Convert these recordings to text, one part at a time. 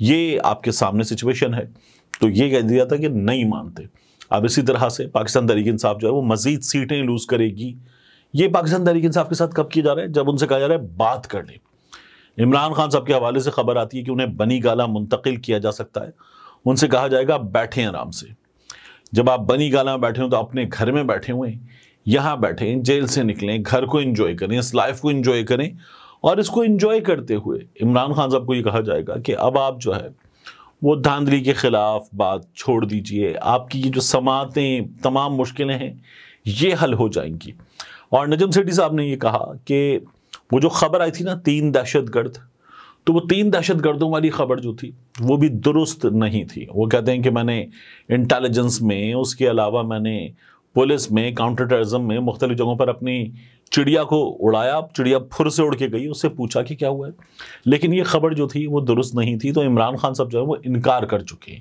یہ آپ کے سامنے سچویشن ہے، تو یہ کہہ دیا تھا کہ نہیں مانتے۔ اب اسی طرح سے پاکستان تحریک انصاف جو ہے وہ مزید سیٹیں لوز کرے گی۔ یہ پاکستان تحریک انصاف کے ساتھ کب کیا جا رہا ہے؟ جب ان سے کہا جا رہا ہے بات کر لیں۔ عمران خان صاحب کے حوالے سے خبر آتی ہے کہ انہیں بنی گالہ منتقل کیا جا سکتا ہے، ان سے کہا جائے گا بیٹھیں آرام سے۔ جب آپ بنی گالہ میں بیٹھے ہوں تو اپنے گھر میں بیٹھے ہوئے، یہاں بیٹھیں، جیل سے نکلیں، گھر کو انجوائے کریں، اس لائف کو انجوائے کریں، اور اس کو انجوائے کرتے ہوئے عمران خان صاحب کو یہ کہا جائے گا کہ اب آپ جو ہے وہ دھاندلی کے خلاف بات چھوڑ دیجئے، آپ کی یہ جو سماعتیں تمام مشکلیں ہیں یہ حل ہو جائیں گی۔ اور نجم سیٹھی صاحب نے یہ کہا کہ وہ جو خبر آئی تھی نا 3 دہشت گرد، تو وہ 3 دہشت گردوں والی خبر جو تھی وہ بھی درست نہیں تھی۔ وہ کہتے ہیں کہ میں نے انٹیلیجنس میں، اس کے علاوہ میں نے پولیس میں، کاؤنٹر ٹیررزم میں مختلف جگہوں پر اپنی چڑیا کو اڑایا، چڑیا پھر سے اڑ کے گئی، اس سے پوچھا کہ کیا ہوا ہے، لیکن یہ خبر جو تھی وہ درست نہیں تھی۔ تو عمران خان صاحب جو ہے وہ انکار کر چکے ہیں۔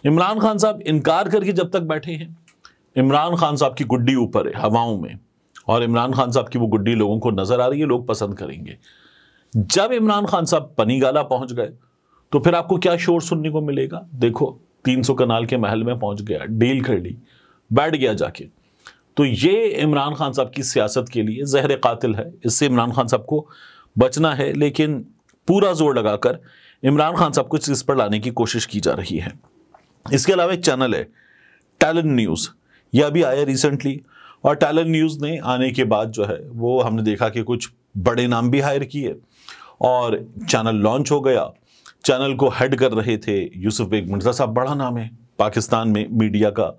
عمران خان صاحب انکار کر کے جب تک بیٹھے ہیں، عمران خان صاحب کی گڈی اوپر ہے ہواؤں میں، اور عمران خان صاحب کی وہ گڈی لوگوں کو نظر آ رہی ہے، لوگ پسند کریں گے۔ جب عمران خان صاحب بنی گالہ پہنچ گئے تو پھر آپ کو کیا شور سننے کو ملے گا؟ دیکھو 300 کنال کے محل میں پہنچ گیا، ڈیل کر لی، بیٹھ گیا جا کے۔ تو یہ عمران خان صاحب کی سیاست کے لیے زہر قاتل ہے، اس سے عمران خان صاحب کو بچنا ہے، لیکن پورا زور لگا کر عمران خان صاحب کو اس چیز پر لانے کی کوشش کی جا رہی ہے۔ اس کے علاوہ ایک چینل ہے ٹیلنٹ نیوز، یہ ابھی آیا ریسنٹلی، اور ٹیلنٹ نیوز نے آنے کے بعد جو ہے وہ ہم نے دیکھا کہ کچھ بڑے نام بھی ہائر کیے اور چینل لانچ ہو گیا۔ چینل کو ہیڈ کر رہے تھے یوسف بیگ مرزا صاحب، بڑا نام ہے پاکستان میں میڈیا کا۔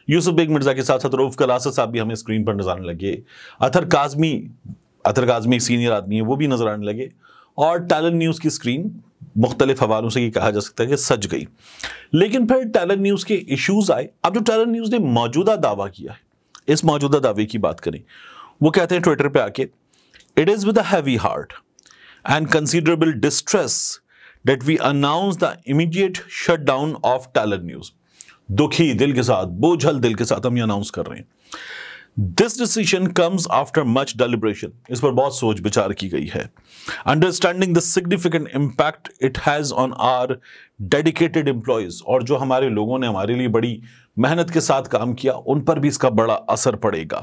یوسف بیگ مرزا کے ساتھ ساتھ رؤف کلاسر صاحب بھی ہمیں اسکرین پر نظر آنے لگے، اطہر کاظمی ایک سینئر آدمی ہے، وہ بھی نظر آنے لگے، اور ٹیلنٹ نیوز کی اسکرین مختلف حوالوں سے یہ کہا جا سکتا ہے کہ سج گئی۔ لیکن پھر ٹیلنٹ نیوز کے ایشوز آئے۔ اب جو ٹیلنٹ نیوز نے موجودہ دعویٰ کیا ہے، اس موجودہ دعوے کی بات کریں، وہ کہتے ہیں ٹویٹر پہ آ کے "It is with a heavy heart and considerable distress that we announce the immediate shutdown of talent news". دکھی دل کے ساتھ، بوجھل دل کے ساتھ ہم یہ اناؤنس کر رہے ہیں۔ This decision comes after much deliberation، اس پر بہت سوچ بچار کی گئی ہے۔ Understanding the significant impact it has on our dedicated employees، اور جو ہمارے لوگوں نے ہمارے لیے بڑی محنت کے ساتھ کام کیا، ان پر بھی اس کا بڑا اثر پڑے گا۔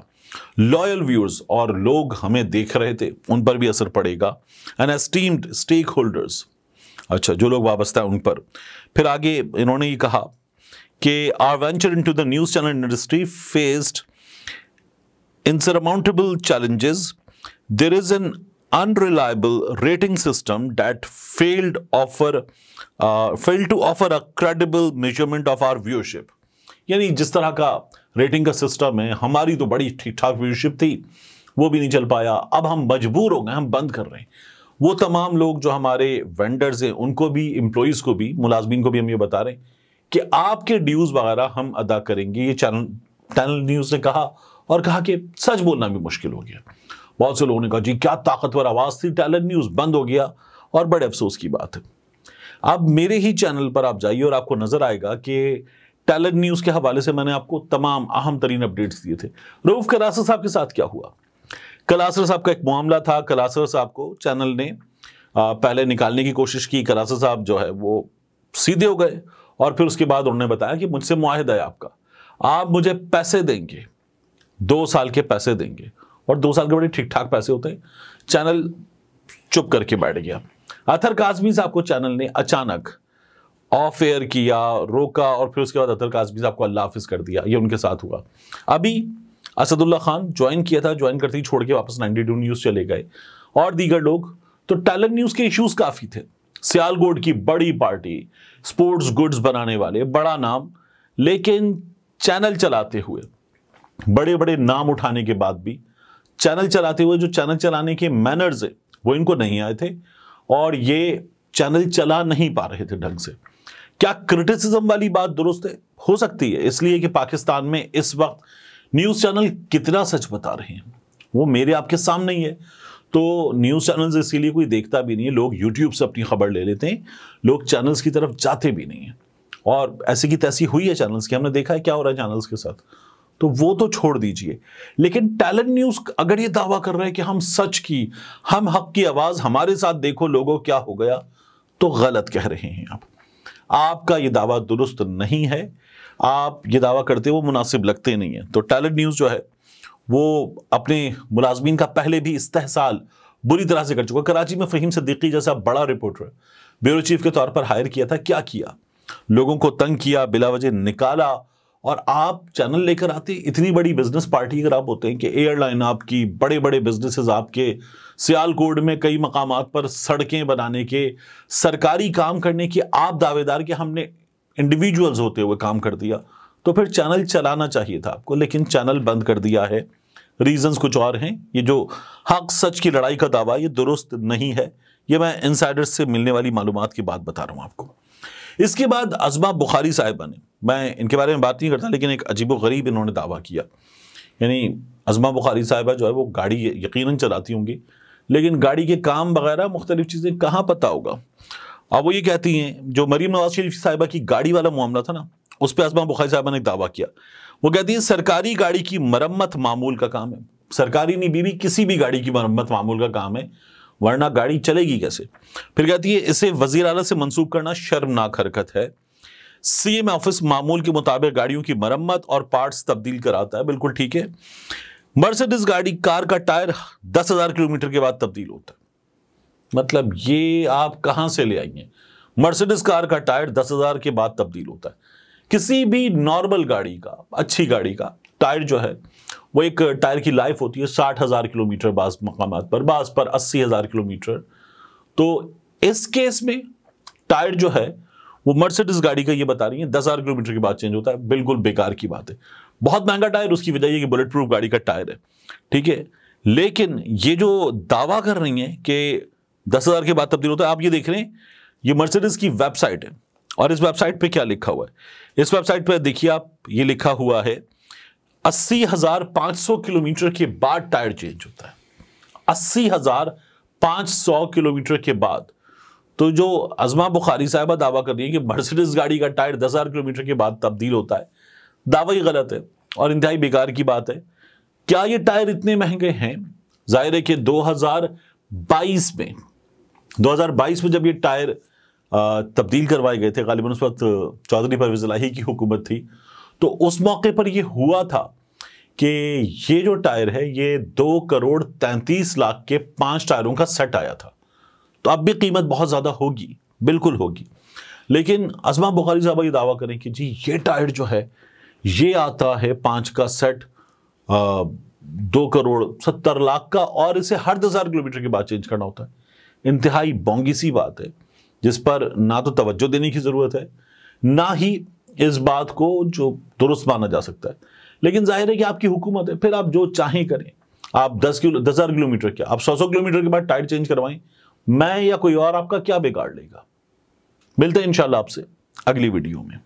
Loyal viewers، اور لوگ ہمیں دیکھ رہے تھے، ان پر بھی اثر پڑے گا۔ And esteemed stakeholders، اچھا جو لوگ وابستہ ہیں ان پر۔ پھر آگے انہوں نے یہ کہا کہ our venture into the news channel industry faced insurmountable challenges. There is an unreliable rating system that failed to offer a credible measurement of our viewership. یعنی جس طرح کا ریٹنگ کا سسٹم ہے، ہماری تو بڑی ٹھیک ٹھاک ویورشپ تھی، وہ بھی نہیں چل پایا۔ اب ہم مجبور ہو گئے، ہم بند کر رہے ہیں۔ وہ تمام لوگ جو ہمارے وینڈرز ہیں، ان کو بھی، امپلائیز کو بھی، ملازمین کو بھی ہم یہ بتا رہے ہیں کہ آپ کے ڈیوز وغیرہ ہم ادا کریں گے۔ یہ ٹیلنٹ نیوز نے کہا، اور کہا کہ سچ بولنا بھی مشکل ہو گیا۔ بہت سے لوگوں نے کہا جی کیا طاقتور آواز تھی، ٹیلنٹ نیوز بند ہو گیا، اور بڑے افسوس کی بات ہے۔ اب میرے ہی چینل پر آپ جائیے اور آپ کو نظر آئے گا کہ ٹیلنٹ نیوز کے حوالے سے میں نے آپ کو تمام اہم ترین اپڈیٹس دیے تھے۔ رؤف کلاسر صاحب کے ساتھ کیا ہوا؟ کلاسر صاحب کا ایک معاملہ تھا، کلاسر صاحب کو چینل نے پہلے نکالنے کی کوشش کی، کلاسر صاحب جو ہے وہ سیدھے ہو گئے، اور پھر اس کے بعد انہوں نے بتایا کہ مجھ سے معاہدہ ہے آپ کا، آپ مجھے پیسے دیں گے، 2 سال کے پیسے دیں گے، اور 2 سال کے بڑے ٹھیک ٹھاک پیسے ہوتے ہیں۔ چینل چپ کر کے بیٹھ گیا۔ اطہر کاظمی صاحب کو چینل نے اچانک آف ایئر کیا، روکا، اور پھر اس کے بعد اطہر کاظمی صاحب کو اللہ حافظ کر دیا۔ یہ ان کے ساتھ ہوا۔ ابھی اسد اللہ خان جوائن کیا تھا، جوائن کرتے ہی چھوڑ کے واپس 92 نیوز چلے گئے، اور دیگر لوگ۔ تو ٹیلنٹ نیوز کے ایشوز کافی تھے۔ سیالکوٹ کی بڑی پارٹی، سپورٹس گڈز بنانے والے، بڑا نام، لیکن چینل چلاتے ہوئے، بڑے بڑے نام اٹھانے کے بعد بھی چینل چلاتے ہوئے جو چینل چلانے کے مینرز ہیں وہ ان کو نہیں آئے تھے، اور یہ چینل چلا نہیں پا رہے تھے ڈھنگ سے۔ کیا کرٹیسزم والی بات درست ہے؟ ہو سکتی ہے، اس لیے کہ پاکستان میں اس وقت نیوز چینل کتنا سچ بتا رہے ہیں وہ میرے آپ کے سامنے ہی ہے۔ تو نیوز چینلز اسی لیے کوئی دیکھتا بھی نہیں ہے، لوگ یوٹیوب سے اپنی خبر لے لیتے ہیں، لوگ چینلز کی طرف جاتے بھی نہیں ہیں۔ اور ایسی کی تیسی ہوئی ہے چینلز کی، ہم نے دیکھا ہے کیا ہو رہا ہے چینلز کے ساتھ، تو وہ تو چھوڑ دیجئے۔ لیکن ٹیلنٹ نیوز اگر یہ دعویٰ کر رہا ہے کہ ہم سچ کی، ہم حق کی آواز، ہمارے ساتھ دیکھو لوگوں کیا ہو گیا، تو غلط کہہ رہے ہیں آپ۔ آپ کا یہ دعویٰ درست نہیں ہے، آپ یہ دعویٰ کرتے وہ مناسب لگتے نہیں ہیں۔ تو ٹیلنٹ نیوز جو ہے وہ اپنے ملازمین کا پہلے بھی استحصال بری طرح سے کر چکا۔ کراچی میں فہیم صدیقی جیسا بڑا رپورٹر بیورو چیف کے طور پر ہائر کیا تھا، کیا کیا؟ لوگوں کو تنگ کیا، بلا وجہ نکالا، اور آپ چینل لے کر آتے۔ اتنی بڑی بزنس پارٹی اگر آپ ہوتے ہیں کہ ایئر لائن آپ کی، بڑے بڑے بزنسز آپ کے، سیالکوٹ میں کئی مقامات پر سڑکیں بنانے کے، سرکاری کام کرنے کے آپ دعوے دار کہ ہم نے انڈیویجولز ہوتے ہوئے کام کر دیا، تو پھر چینل چلانا چاہیے تھا آپ کو، لیکن چینل بند کر دیا ہے۔ ریزنز کچھ اور ہیں۔ یہ جو حق سچ کی لڑائی کا دعویٰ یہ درست نہیں ہے، یہ میں انسائڈرز سے ملنے والی معلومات کی بات بتا رہا ہوں آپ کو۔ اس کے بعد عظمہ بخاری صاحبہ نے، میں ان کے بارے میں بات نہیں کرتا لیکن ایک عجیب و غریب انہوں نے دعویٰ کیا، یعنی عظمہ بخاری صاحبہ جو ہے وہ گاڑی یقیناً چلاتی ہوں گی، لیکن گاڑی کے کام وغیرہ مختلف چیزیں کہاں پتہ ہوگا۔ اب وہ یہ کہتی ہیں، جو مریم نواز شریف صاحبہ کی گاڑی والا معاملہ تھا نا، اس پہ عظمہ بخاری صاحبہ نے ایک دعویٰ کیا۔ وہ کہتی ہیں سرکاری گاڑی کی مرمت معمول کا کام ہے، سرکاری نہیں بیوی، کسی بھی گاڑی کی مرمت معمول کا کام ہے، ورنہ گاڑی چلے گی کیسے؟ پھر کہتی ہے اسے وزیر اعلیٰ سے منسوب کرنا شرمناک حرکت ہے۔ سی ایم آفس معمول کے مطابق گاڑیوں کی مرمت اور پارٹس تبدیل کراتا ہے، بالکل ٹھیک ہے۔ مرسیڈیز گاڑی کار کا ٹائر 10,000 کلومیٹر کے بعد تبدیل ہوتا ہے۔ مطلب یہ آپ کہاں سے لے آئی ہیں؟ مرسیڈیز کار کا ٹائر 10,000 کے بعد تبدیل ہوتا ہے۔ کسی بھی نارمل گاڑی کا، اچھی گاڑی کا ٹائر جو ہے وہ ایک ٹائر کی لائف ہوتی ہے 60,000 کلومیٹر، بعض مقامات پر، بعض پر 80,000 کلومیٹر۔ تو اس کیس میں ٹائر جو ہے وہ مرسیڈیز گاڑی کا یہ بتا رہی ہیں 10,000 کلومیٹر کے بعد چینج ہوتا ہے، بالکل بیکار کی بات ہے۔ بہت مہنگا ٹائر، اس کی وجہ یہ کہ بلٹ پروف گاڑی کا ٹائر ہے، ٹھیک ہے۔ لیکن یہ جو دعویٰ کر رہی ہیں کہ 10,000 کے بعد تبدیل ہوتا ہے، آپ یہ دیکھ رہے ہیں یہ مرسیڈیز کی ویب سائٹ ہے، اور اس ویب سائٹ پہ کیا لکھا ہوا ہے؟ اس ویب سائٹ پہ دیکھیے آپ، یہ لکھا ہوا ہے 80,500 کلومیٹر کے بعد ٹائر چینج ہوتا ہے۔ 80,500 کلومیٹر کے بعد۔ تو جو عظمہ بخاری صاحبہ دعویٰ کر رہی ہے کہ مرسیڈیز گاڑی کا ٹائر 10,000 کلومیٹر کے بعد تبدیل ہوتا ہے، دعویٰ ہی غلط ہے اور انتہائی بیکار کی بات ہے۔ کیا یہ ٹائر اتنے مہنگے ہیں؟ ظاہر ہے کہ 2022 میں جب یہ ٹائر تبدیل کروائے گئے تھے، غالباً اس وقت چودھری پرویز الہی کی حکومت تھی، تو اس موقع پر یہ ہوا تھا کہ یہ جو ٹائر ہے یہ 2,33,00,000 کے 5 ٹائروں کا سیٹ آیا تھا۔ تو اب بھی قیمت بہت زیادہ ہوگی، بالکل ہوگی، لیکن عظمہ بخاری صاحبہ یہ دعویٰ کریں کہ جی یہ ٹائر جو ہے یہ آتا ہے 5 کا سیٹ 2,70,00,000 کا، اور اسے ہر 10,000 کلومیٹر کے بعد چینج کرنا ہوتا ہے۔ انتہائی بونگی سی بات ہے، جس پر نہ تو توجہ دینے کی ضرورت ہے، نہ ہی اس بات کو جو درست مانا جا سکتا ہے۔ لیکن ظاہر ہے کہ آپ کی حکومت ہے، پھر آپ جو چاہیں کریں۔ آپ 10,000 کلومیٹر کیا، آپ 100 کلومیٹر کے بعد ٹائر چینج کروائیں، میں یا کوئی اور آپ کا کیا بگاڑ لے گا؟ ملتے ہیں انشاءاللہ آپ سے اگلی ویڈیو میں۔